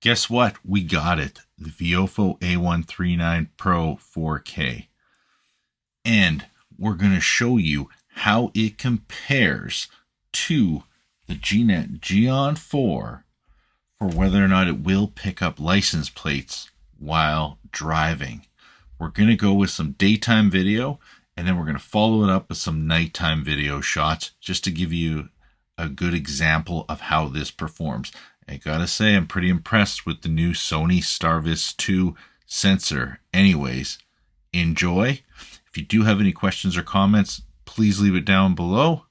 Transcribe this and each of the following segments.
Guess what? We got it. The VIOFO A139 Pro 4K. And we're going to show you how it compares to the GNet Geon 4 for whether or not it will pick up license plates while driving. We're going to go with some daytime video, and then we're going to follow it up with some nighttime video shots just to give you a good example of how this performs. I gotta say, I'm pretty impressed with the new Sony Starvis 2 sensor. Anyways, enjoy. If you do have any questions or comments, please leave it down below.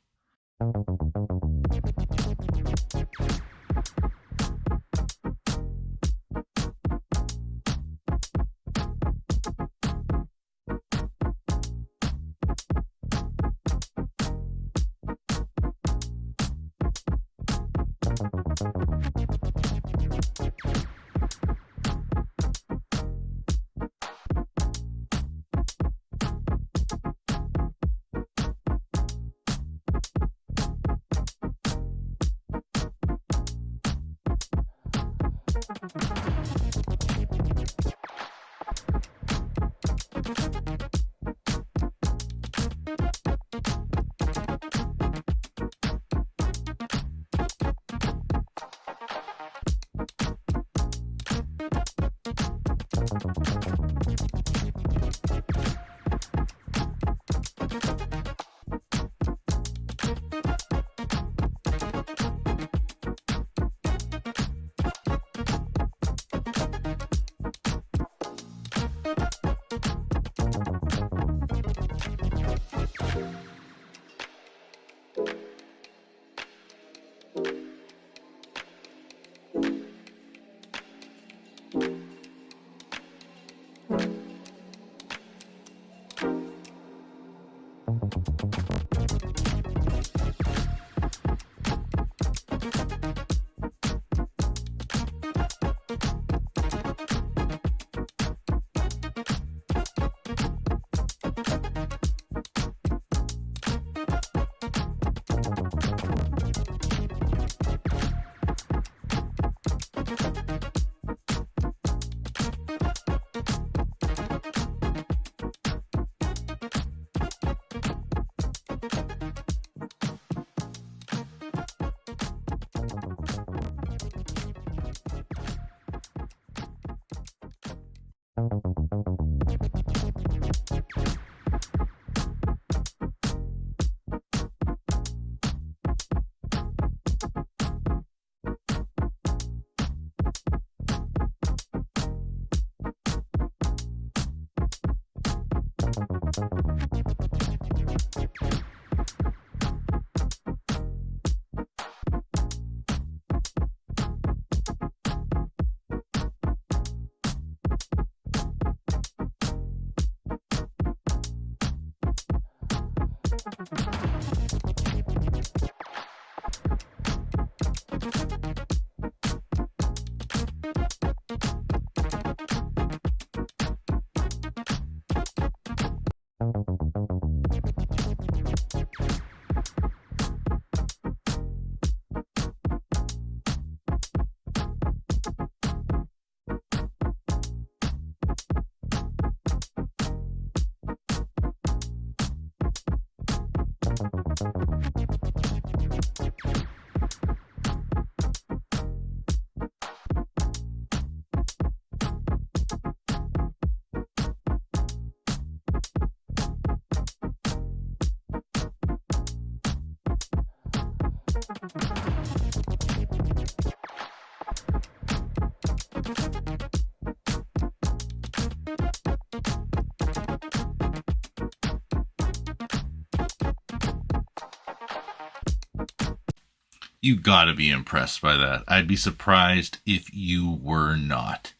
You gotta be impressed by that. I'd be surprised if you were not.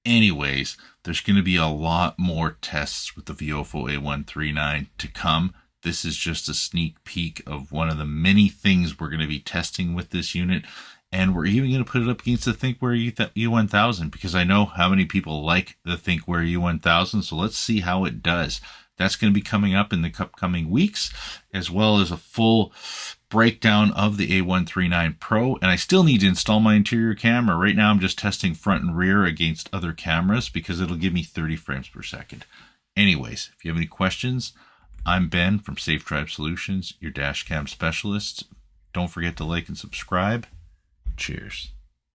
Anyways, there's going to be a lot more tests with the VIOFO A139 to come. This is just a sneak peek of one of the many things we're going to be testing with this unit. And we're even going to put it up against the ThinkWare U1000 because I know how many people like the ThinkWare U1000. So let's see how it does. That's going to be coming up in the upcoming weeks, as well as a full breakdown of the A139 Pro. And I still need to install my interior camera. Right now I'm just testing front and rear against other cameras because it'll give me 30 frames per second. Anyways, if you have any questions, I'm Ben from Safe Drive Solutions, your dash cam specialist. Don't forget to like and subscribe. Cheers.